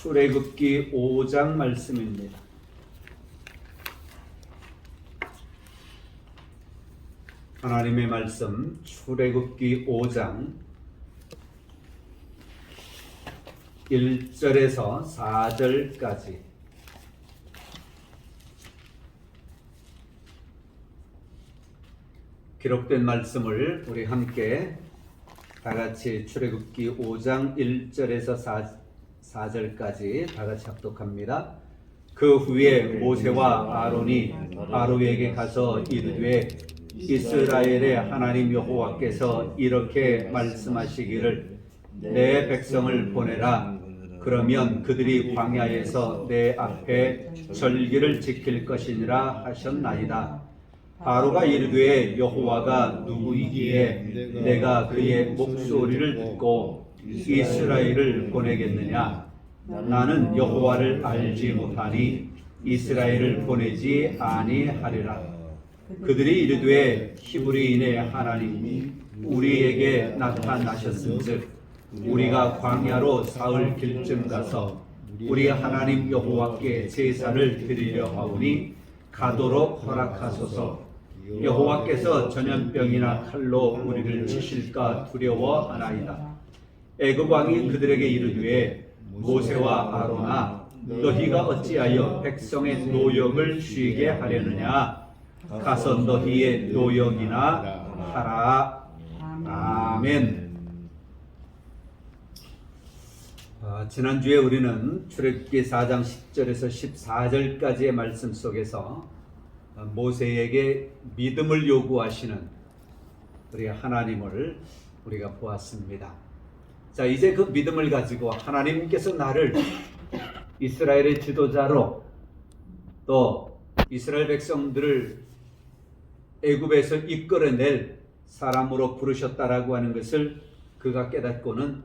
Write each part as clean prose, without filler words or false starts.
출애굽기 5장 말씀입니다. 하나님의 말씀 출애굽기 5장 1절에서 4절까지 기록된 말씀을 우리 함께 다같이 출애굽기 5장 1절에서 4절까지 다같이 합독합니다. 그 후에 모세와 아론이 바로에게 가서 이르되 이스라엘의 하나님 여호와께서 이렇게 말씀하시기를 내 백성을 보내라. 그러면 그들이 광야에서 내 앞에 절기를 지킬 것이니라 하셨나이다. 바로가 이르되 여호와가 누구이기에 내가 그의 목소리를 듣고 이스라엘을 보내겠느냐? 나는 여호와를 알지 못하니 이스라엘을 보내지 아니하리라. 그들이 이르되 히브리인의 하나님이 우리에게 나타나셨은즉 우리가 광야로 사흘 길쯤 가서 우리 하나님 여호와께 제사를 드리려 하오니 가도록 허락하소서. 여호와께서 전염병이나 칼로 우리를 치실까 두려워하나이다. 애굽 왕이 그들에게 이르되 모세와 아론아 너희가 어찌하여 백성의 노역을 쉬게 하려느냐? 가서 너희의 노역이나 하라. 아멘. 지난주에 우리는 출애굽기 4장 10절에서 14절까지의 말씀 속에서 모세에게 믿음을 요구하시는 우리 하나님을 우리가 보았습니다. 자, 이제 그 믿음을 가지고 하나님께서 나를 이스라엘의 지도자로 또 이스라엘 백성들을 애굽에서 이끌어낼 사람으로 부르셨다라고 하는 것을 그가 깨닫고는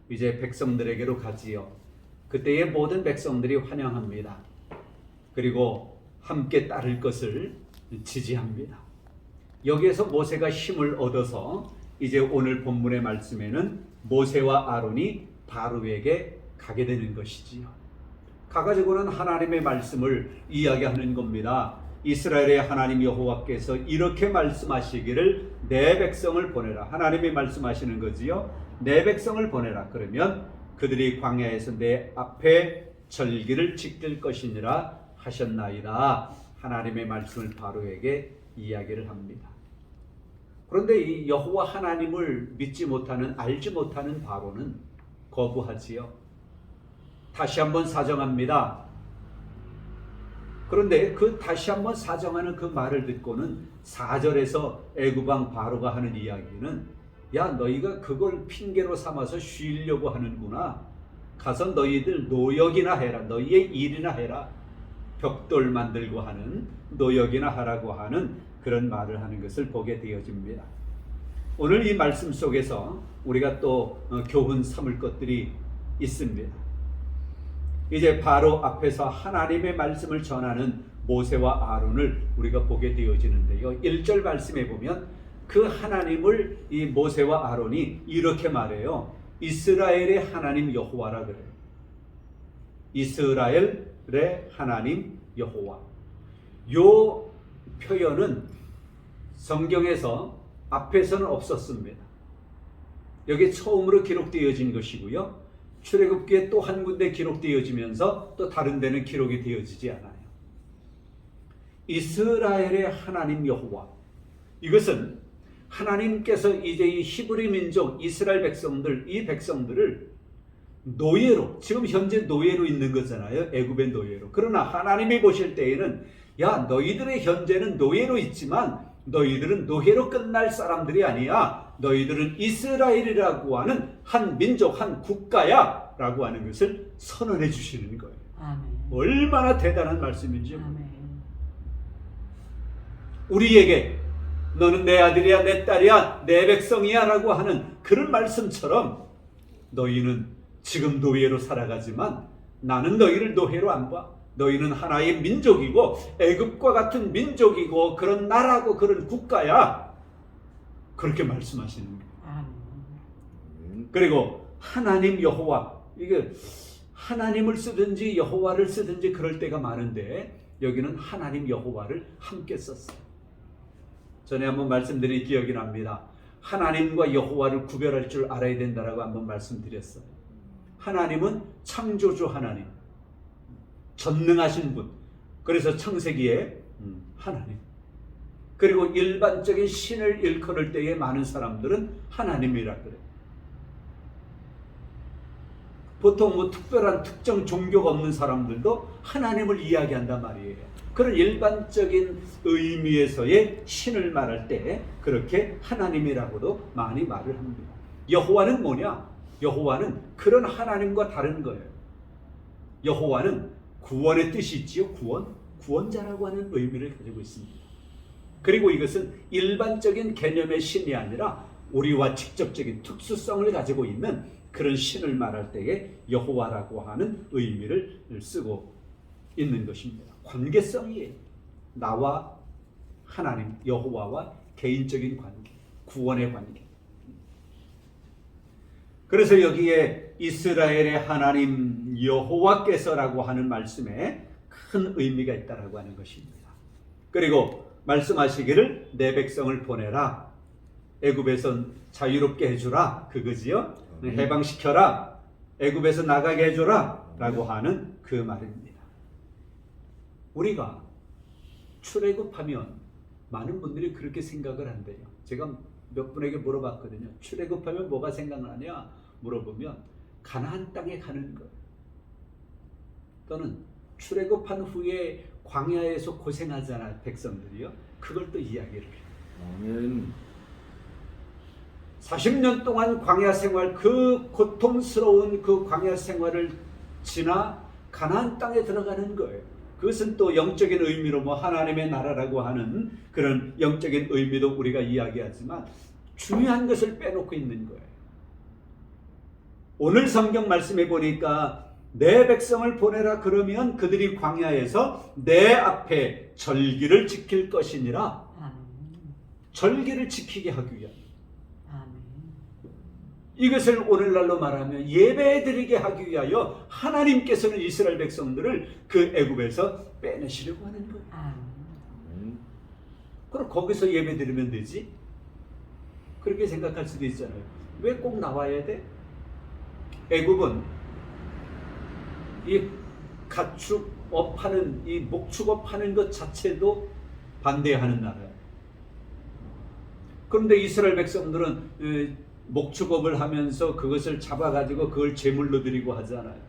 이제 백성들에게로 가지요. 그때의 모든 백성들이 환영합니다. 그리고 함께 따를 것을 지지합니다. 여기에서 모세가 힘을 얻어서 이제 오늘 본문의 말씀에는 모세와 아론이 바로에게 가게 되는 것이지요. 가가지고는 하나님의 말씀을 이야기하는 겁니다. 이스라엘의 하나님 여호와께서 이렇게 말씀하시기를 내 백성을 보내라. 하나님이 말씀하시는 거지요. 내 백성을 보내라. 그러면 그들이 광야에서 내 앞에 절기를 지킬 것이니라 하셨나이다. 하나님의 말씀을 바로에게 이야기를 합니다. 그런데 이 여호와 하나님을 믿지 못하는, 알지 못하는 바로는 거부하지요. 다시 한번 사정합니다. 그런데 그 다시 한번 사정하는 그 말을 듣고는 4절에서 애굽왕 바로가 하는 이야기는 야, 너희가 그걸 핑계로 삼아서 쉬려고 하는구나. 가서 너희들 노역이나 해라. 너희의 일이나 해라. 벽돌 만들고 하는 노역이나 하라고 하는 그런 말을 하는 것을 보게 되어집니다. 오늘 이 말씀 속에서 우리가 또 교훈 삼을 것들이 있습니다. 이제 바로 앞에서 하나님의 말씀을 전하는 모세와 아론을 우리가 보게 되어지는데요. 1절 말씀에 보면 그 하나님을 이 모세와 아론이 이렇게 말해요. 이스라엘의 하나님 여호와라 그래요. 이스라엘의 하나님 여호와. 요 표현은 성경에서 앞에서는 없었습니다. 여기 처음으로 기록되어진 것이고요. 출애굽기에 또 한 군데 기록되어지면서 또 다른 데는 기록이 되어지지 않아요. 이스라엘의 하나님 여호와. 이것은 하나님께서 이제 이 히브리 민족 이스라엘 백성들, 이 백성들을 노예로, 지금 현재 노예로 있는 거잖아요. 애굽의 노예로. 그러나 하나님이 보실 때에는 야, 너희들의 현재는 노예로 있지만 너희들은 노예로 끝날 사람들이 아니야. 너희들은 이스라엘이라고 하는 한 민족, 한 국가야 라고 하는 것을 선언해 주시는 거예요. 아멘. 얼마나 대단한 말씀인지. 우리에게 너는 내 아들이야, 내 딸이야, 내 백성이야 라고 하는 그런 말씀처럼 너희는 지금 노예로 살아가지만 나는 너희를 노예로 안 봐. 너희는 하나의 민족이고 애굽과 같은 민족이고 그런 나라고 그런 국가야. 그렇게 말씀하시는 거예요. 그리고 하나님 여호와, 이게 하나님을 쓰든지 여호와를 쓰든지 그럴 때가 많은데 여기는 하나님 여호와를 함께 썼어요. 전에 한번 말씀드린 기억이 납니다. 하나님과 여호와를 구별할 줄 알아야 된다라고 한번 말씀드렸어요. 하나님은 창조주 하나님, 전능하신 분. 그래서 창세기에 하나님. 그리고 일반적인 신을 일컬을 때에 많은 사람들은 하나님이라 그래요. 보통 뭐 특별한 특정 종교가 없는 사람들도 하나님을 이야기한단 말이에요. 그런 일반적인 의미에서의 신을 말할 때 그렇게 하나님이라고도 많이 말을 합니다. 여호와는 뭐냐? 여호와는 그런 하나님과 다른 거예요. 여호와는 구원의 뜻이 있지요. 구원자라고 하는 의미를 가지고 있습니다. 그리고 이것은 일반적인 개념의 신이 아니라 우리와 직접적인 특수성을 가지고 있는 그런 신을 말할 때에 여호와라고 하는 의미를 쓰고 있는 것입니다. 관계성이에요. 나와 하나님 여호와와 개인적인 관계, 구원의 관계. 그래서 여기에 이스라엘의 하나님 여호와께서라고 하는 말씀에 큰 의미가 있다라고 하는 것입니다. 그리고 말씀하시기를 내 백성을 보내라. 애굽에서 자유롭게 해주라. 그거지요. 해방시켜라. 애굽에서 나가게 해줘라. 라고 하는 그 말입니다. 우리가 출애굽하면 많은 분들이 그렇게 생각을 한대요. 제가 몇 분에게 물어봤거든요. 출애굽하면 뭐가 생각나냐 물어보면 가나안 땅에 가는 것, 또는 출애굽한 후에 광야에서 고생하잖아요, 백성들이요. 그걸 또 이야기를 해요. 40년 동안 광야 생활, 그 고통스러운 그 광야 생활을 지나 가나안 땅에 들어가는 거예요. 그것은 또 영적인 의미로 뭐 하나님의 나라라고 하는 그런 영적인 의미도 우리가 이야기하지만 중요한 것을 빼놓고 있는 거예요. 오늘 성경 말씀해 보니까 내 백성을 보내라 그러면 그들이 광야에서 내 앞에 절기를 지킬 것이니라. 절기를 지키게 하기 위한. 이것을 오늘날로 말하면 예배드리게 하기 위하여 하나님께서는 이스라엘 백성들을 그 애굽에서 빼내시려고 하는 거예요. 그럼 거기서 예배드리면 되지? 그렇게 생각할 수도 있잖아요. 왜 꼭 나와야 돼? 애굽은 이 가축업하는, 이 목축업하는 것 자체도 반대하는 나라예요. 그런데 이스라엘 백성들은 목축업을 하면서 그것을 잡아가지고 그걸 제물로 드리고 하잖아요.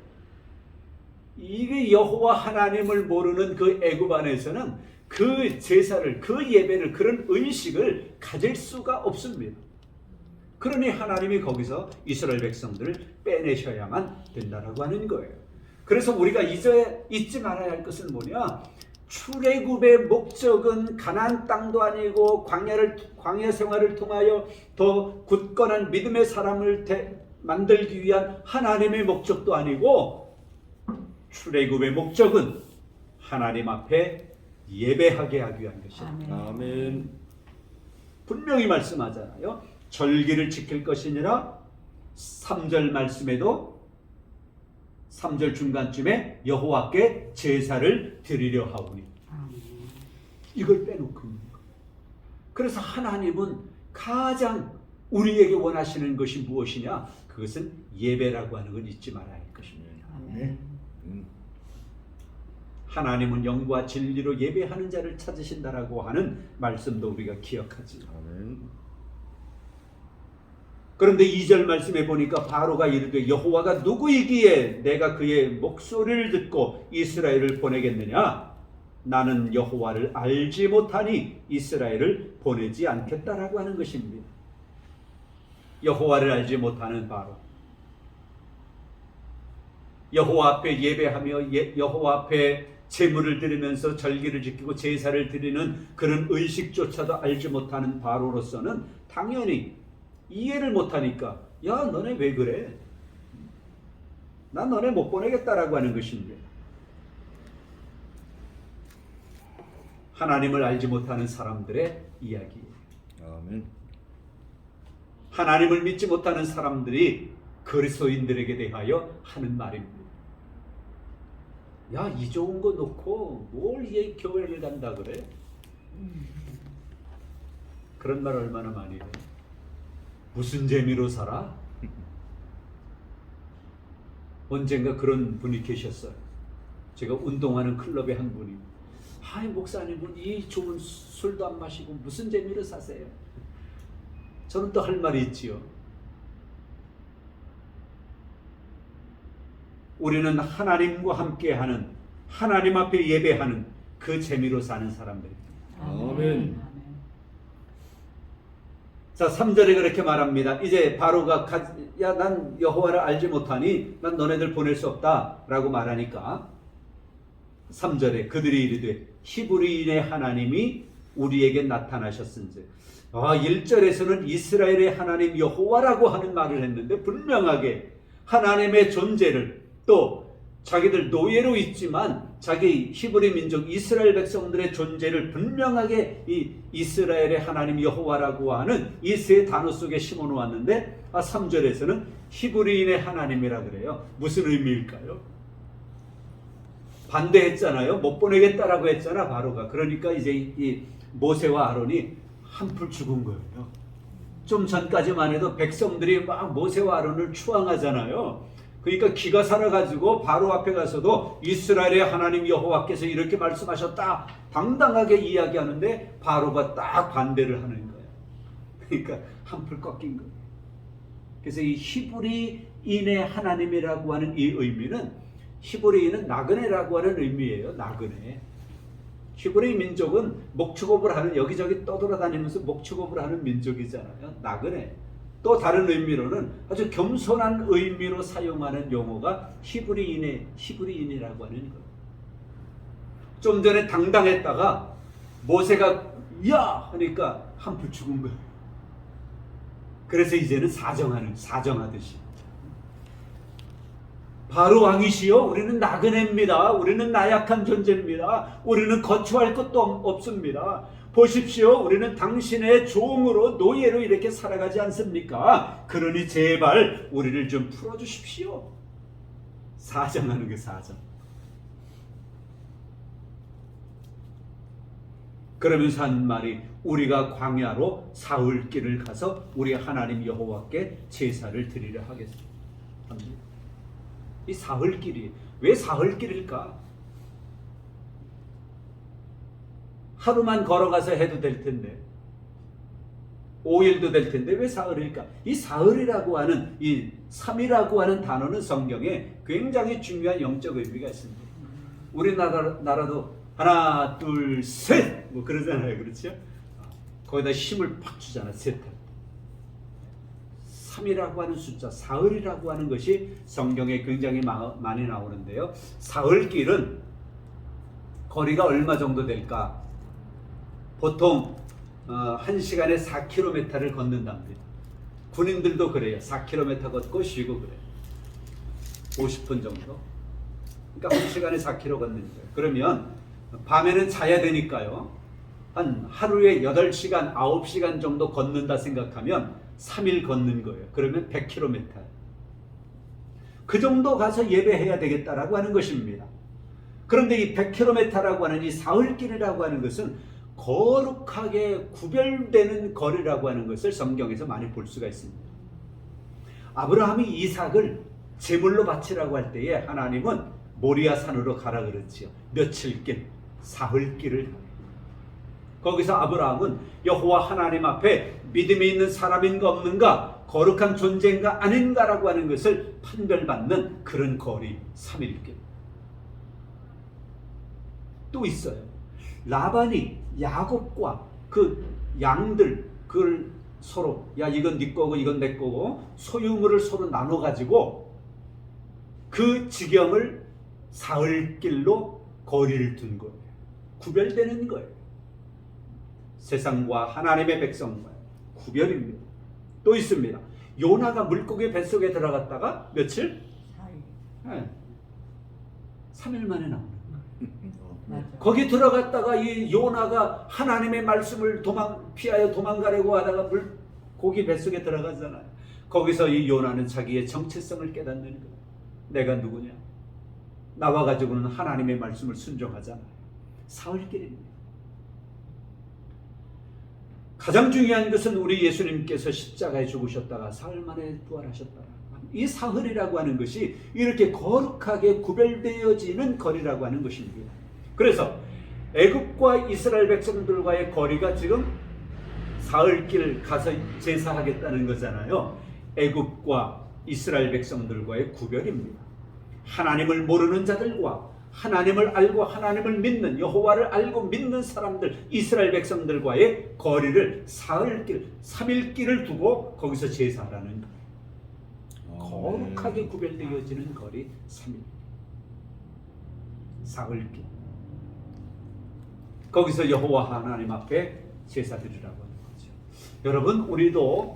이게 여호와 하나님을 모르는 그 애굽 안에서는 그 제사를, 그 예배를, 그런 의식을 가질 수가 없습니다. 그러니 하나님이 거기서 이스라엘 백성들을 빼내셔야만 된다라고 하는 거예요. 그래서 우리가 잊지 말아야 할 것은 뭐냐? 출애굽의 목적은 가나안 땅도 아니고 광야 생활을 통하여 더 굳건한 믿음의 사람을 만들기 위한 하나님의 목적도 아니고, 출애굽의 목적은 하나님 앞에 예배하게 하기 위한 것입니다. 아멘. 분명히 말씀하잖아요. 절기를 지킬 것이니라. 3절 말씀에도 3절 중간쯤에 여호와께 제사를 드리려 하오니, 이걸 빼놓고 있는 거예요. 그래서 하나님은 가장 우리에게 원하시는 것이 무엇이냐? 그것은 예배라고 하는 걸 잊지 말아야 할 것입니다. 하나님은 영과 진리로 예배하는 자를 찾으신다라고 하는 말씀도 우리가 기억하지. 그런데 2절 말씀에 보니까 바로가 이르되 여호와가 누구이기에 내가 그의 목소리를 듣고 이스라엘을 보내겠느냐? 나는 여호와를 알지 못하니 이스라엘을 보내지 않겠다라고 하는 것입니다. 여호와를 알지 못하는 바로, 여호와 앞에 예배하며 여호와 앞에 제물을 드리면서 절기를 지키고 제사를 드리는 그런 의식조차도 알지 못하는 바로로서는 당연히 이해를 못하니까, 야 너네 왜 그래? 난 너네 못 보내겠다라고 하는 것입니다. 하나님을 알지 못하는 사람들의 이야기예요. 아멘. 하나님을 믿지 못하는 사람들이 그리스도인들에게 대하여 하는 말입니다. 야, 이 좋은 거 놓고 뭘 얘 교회를 간다 그래? 그런 말 얼마나 많이 해요. 무슨 재미로 살아? 언젠가 그런 분이 계셨어요. 제가 운동하는 클럽의 한 분이, 아이 목사님은 이 좋은 술도 안 마시고 무슨 재미로 사세요? 저는 또 할 말이 있지요. 우리는 하나님과 함께하는, 하나님 앞에 예배하는 그 재미로 사는 사람들입니다. 아멘. 자, 3절에 그렇게 말합니다. 이제 바로가 야, 난 여호와를 알지 못하니 난 너네들 보낼 수 없다 라고 말하니까 3절에 그들이 이르되 히브리인의 하나님이 우리에게 나타나셨은즉. 1절에서는 이스라엘의 하나님 여호와라고 하는 말을 했는데 분명하게 하나님의 존재를, 또 자기들 노예로 있지만 자기 히브리 민족 이스라엘 백성들의 존재를 분명하게 이 이스라엘의 하나님 여호와라고 하는 이 세 단어 속에 심어 놓았는데 3절에서는 히브리인의 하나님이라 그래요. 무슨 의미일까요? 반대했잖아요. 못 보내겠다라고 했잖아 바로가. 그러니까 이제 이 모세와 아론이 한풀 죽은 거예요. 좀 전까지만 해도 백성들이 막 모세와 아론을 추앙하잖아요. 그러니까 기가 살아가지고 바로 앞에 가서도 이스라엘의 하나님 여호와께서 이렇게 말씀하셨다 당당하게 이야기하는데 바로가 딱 반대를 하는 거예요. 그러니까 한풀 꺾인 거예요. 그래서 이 히브리인의 하나님이라고 하는 이 의미는, 히브리인은 나그네라고 하는 의미예요. 나그네. 히브리 민족은 목축업을 하는, 여기저기 떠돌아다니면서 목축업을 하는 민족이잖아요. 나그네. 또 다른 의미로는 아주 겸손한 의미로 사용하는 용어가 히브리인이라고 하는 거예요. 좀 전에 당당했다가 모세가 야 하니까 한풀 죽은 거예요. 그래서 이제는 사정하듯이 바로 왕이시여, 우리는 나그네입니다. 우리는 나약한 존재입니다. 우리는 거처할 것도 없습니다. 보십시오, 우리는 당신의 종으로 노예로 이렇게 살아가지 않습니까? 그러니 제발 우리를 좀 풀어주십시오. 사정하는 게 사정. 그러면서 한 말이, 우리가 광야로 사흘길을 가서 우리 하나님 여호와께 제사를 드리려 하겠습니다. 이 사흘길이 왜 사흘길일까? 하루만 걸어가서 해도 될 텐데, 5일도 될 텐데 왜 사흘일까? 이 사흘이라고 하는, 이 3이라고 하는 단어는 성경에 굉장히 중요한 영적 의미가 있습니다. 우리나라도 하나 둘 셋 뭐 그러잖아요. 그렇죠? 거기다 힘을 팍 주잖아. 셋. 3이라고 하는 숫자, 사흘이라고 하는 것이 성경에 굉장히 많이 나오는데요. 사흘길은 거리가 얼마 정도 될까? 보통 1시간에 4km를 걷는답니다. 군인들도 그래요. 4km 걷고 쉬고 그래요. 50분 정도. 그러니까 1시간에 4km 걷는 거예요. 그러면 밤에는 자야 되니까요. 한 하루에 8시간, 9시간 정도 걷는다 생각하면 3일 걷는 거예요. 그러면 100km. 그 정도 가서 예배해야 되겠다라고 하는 것입니다. 그런데 이 100km라고 하는 이 사흘길이라고 하는 것은 거룩하게 구별되는 거리라고 하는 것을 성경에서 많이 볼 수가 있습니다. 아브라함이 이삭을 제물로 바치라고 할 때에 하나님은 모리아 산으로 가라 그랬지요. 며칠길, 사흘길을. 거기서 아브라함은 여호와 하나님 앞에 믿음이 있는 사람인가 없는가, 거룩한 존재인가 아닌가라고 하는 것을 판별받는 그런 거리, 3일길. 또 있어요. 라반이 야곱과 그 양들, 그걸 서로, 야 이건 네 거고 이건 내 거고 소유물을 서로 나눠 가지고 그 지경을 사흘길로 거리를 둔 거예요. 구별되는 거예요. 세상과 하나님의 백성과 구별입니다. 또 있습니다. 요나가 물고기 뱃속에 들어갔다가 며칠? 4일. 3일 만에 나오는 거예요. 거기 들어갔다가 이 요나가 하나님의 말씀을 피하여 도망가려고 하다가 물고기 뱃속에 들어가잖아요. 거기서 이 요나는 자기의 정체성을 깨닫는 거예요. 내가 누구냐? 나와 가지고는 하나님의 말씀을 순종하잖아요. 사흘길입니다. 가장 중요한 것은 우리 예수님께서 십자가에 죽으셨다가 사흘 만에 부활하셨다. 이 사흘이라고 하는 것이 이렇게 거룩하게 구별되어지는 거리라고 하는 것입니다. 그래서 애굽과 이스라엘 백성들과의 거리가 지금 사흘길 가서 제사하겠다는 거잖아요. 애굽과 이스라엘 백성들과의 구별입니다. 하나님을 모르는 자들과 하나님을 알고 하나님을 믿는, 여호와를 알고 믿는 사람들, 이스라엘 백성들과의 거리를 사흘길, 3일길을 두고 거기서 제사하라는 거예요. 거룩하게 구별되어지는 거리 3일, 사흘길. 거기서 여호와 하나님 앞에 제사 드리라고 하는 거죠. 여러분, 우리도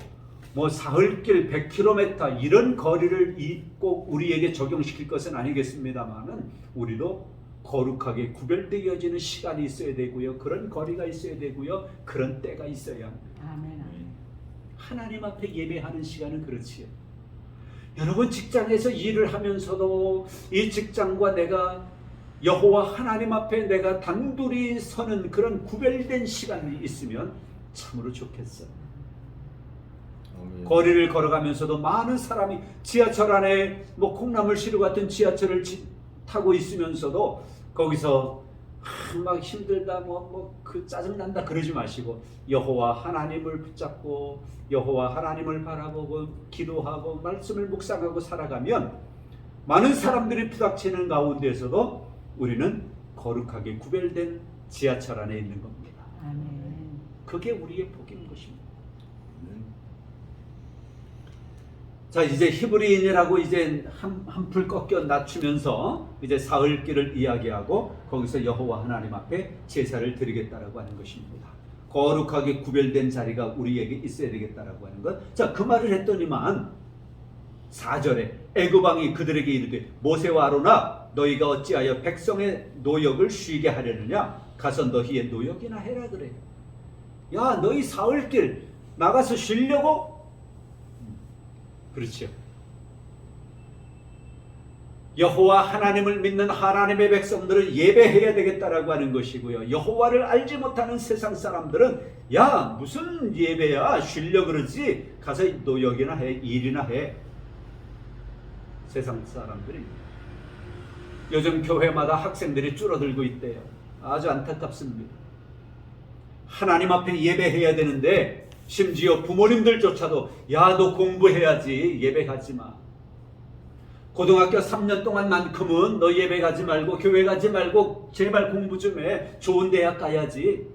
뭐 사흘길 100km 이런 거리를 꼭 우리에게 적용시킬 것은 아니겠습니다만은 우리도 거룩하게 구별되어지는 시간이 있어야 되고요. 그런 거리가 있어야 되고요. 그런 때가 있어야 합니다. 아멘. 하나님 앞에 예배하는 시간은 그렇지요. 여러분, 직장에서 일을 하면서도 이 직장과 내가 여호와 하나님 앞에 내가 단둘이 서는 그런 구별된 시간이 있으면 참으로 좋겠어요. 거리를 걸어가면서도 많은 사람이 지하철 안에 뭐 콩나물시루 같은 지하철을 타고 있으면서도 거기서 막 힘들다 그 짜증난다 그러지 마시고 여호와 하나님을 붙잡고 여호와 하나님을 바라보고 기도하고 말씀을 묵상하고 살아가면 많은 사람들이 부닥치는 가운데서도 우리는 거룩하게 구별된 지하철 안에 있는 겁니다. 아멘. 그게 우리의 복인 것입니다. 자, 이제 히브리인이라고 이제 한풀 꺾여 낮추면서 이제 사흘길을 이야기하고 거기서 여호와 하나님 앞에 제사를 드리겠다라고 하는 것입니다. 거룩하게 구별된 자리가 우리에게 있어야 되겠다라고 하는 것. 자, 그 말을 했더니만 4절에 애굽 왕이 그들에게 이르되 모세와 아론아 너희가 어찌하여 백성의 노역을 쉬게 하려느냐 가서 너희의 노역이나 해라 그래. 야, 너희 사흘길 나가서 쉬려고? 그렇죠. 여호와 하나님을 믿는 하나님의 백성들은 예배해야 되겠다라고 하는 것이고요. 여호와를 알지 못하는 세상 사람들은 야, 무슨 예배야, 쉬려 그러지, 가서 노역이나 해, 일이나 해. 세상 사람들이 요즘 교회마다 학생들이 줄어들고 있대요. 아주 안타깝습니다. 하나님 앞에 예배해야 되는데 심지어 부모님들조차도 야, 너 공부해야지, 예배 가지 마. 고등학교 3년 동안만큼은 너 예배 가지 말고 교회 가지 말고 제발 공부 좀 해. 좋은 대학 가야지.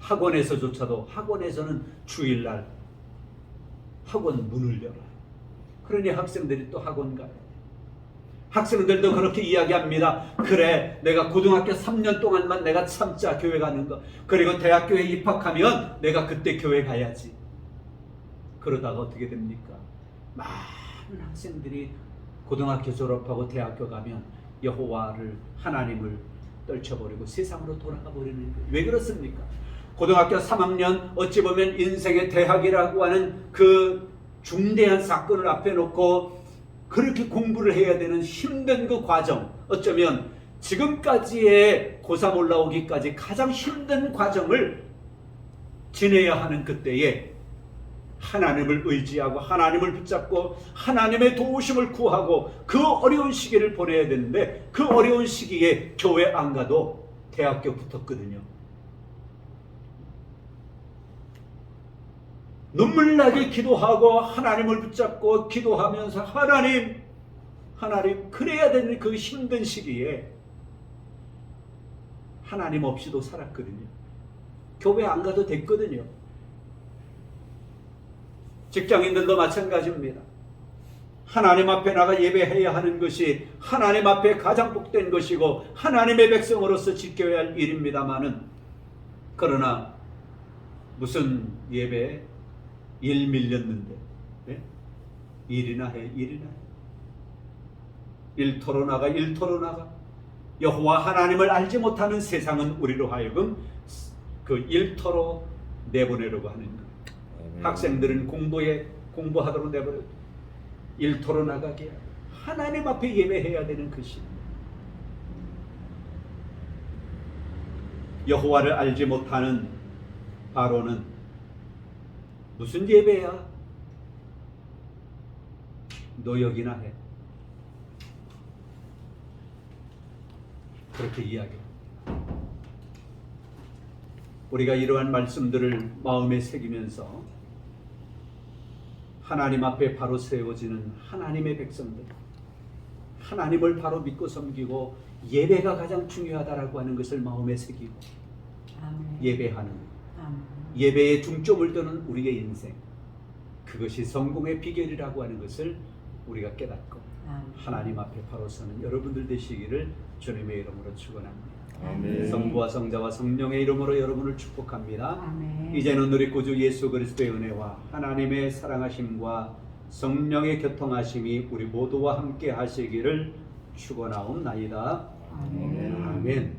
학원에서조차도, 학원에서는 주일날 학원 문을 열어요. 그러니 학생들이 또 학원 가요. 학생들도 그렇게 이야기합니다. 그래, 내가 고등학교 3년 동안만 내가 참자, 교회 가는 거. 그리고 대학교에 입학하면 내가 그때 교회 가야지. 그러다가 어떻게 됩니까? 많은 학생들이 고등학교 졸업하고 대학교 가면 여호와를, 하나님을 떨쳐버리고 세상으로 돌아가 버리는 거예요. 왜 그렇습니까? 고등학교 3학년 어찌 보면 인생의 대학이라고 하는 그 중대한 사건을 앞에 놓고 그렇게 공부를 해야 되는 힘든 그 과정, 어쩌면 지금까지의 고3 올라오기까지 가장 힘든 과정을 지내야 하는 그때에 하나님을 의지하고 하나님을 붙잡고 하나님의 도우심을 구하고 그 어려운 시기를 보내야 되는데 그 어려운 시기에 교회 안 가도 대학교 붙었거든요. 눈물 나게 기도하고 하나님을 붙잡고 기도하면서 하나님 그래야 되는 그 힘든 시기에 하나님 없이도 살았거든요. 교회 안 가도 됐거든요. 직장인들도 마찬가지입니다. 하나님 앞에 나가 예배해야 하는 것이 하나님 앞에 가장 복된 것이고 하나님의 백성으로서 지켜야 할 일입니다마는, 그러나 무슨 예배 일 밀렸는데, 네? 일이나 해. 일터로 나가. 여호와 하나님을 알지 못하는 세상은 우리로 하여금 그 일터로 내보내려고 하는 거예요. 학생들은 공부하도록 내버려 일터로 나가게 하고 하나님 앞에 예배해야 되는 그 시간. 여호와를 알지 못하는 바로는 무슨 예배야? 노역이나 해. 그렇게 이야기합니다. 우리가 이러한 말씀들을 마음에 새기면서 하나님 앞에 바로 세워지는 하나님의 백성들, 하나님을 바로 믿고 섬기고 예배가 가장 중요하다라고 하는 것을 마음에 새기고 아멘. 예배하는, 아멘. 예배에 중점을 두는 우리의 인생, 그것이 성공의 비결이라고 하는 것을 우리가 깨닫고 아멘. 하나님 앞에 바로 서는 여러분들 되시기를 주님의 이름으로 축원합니다. 아멘. 성부와 성자와 성령의 이름으로 여러분을 축복합니다. 아멘. 이제는 우리 구주 예수 그리스도의 은혜와 하나님의 사랑하심과 성령의 교통하심이 우리 모두와 함께 하시기를 축원하옵나이다. 아멘. 아멘.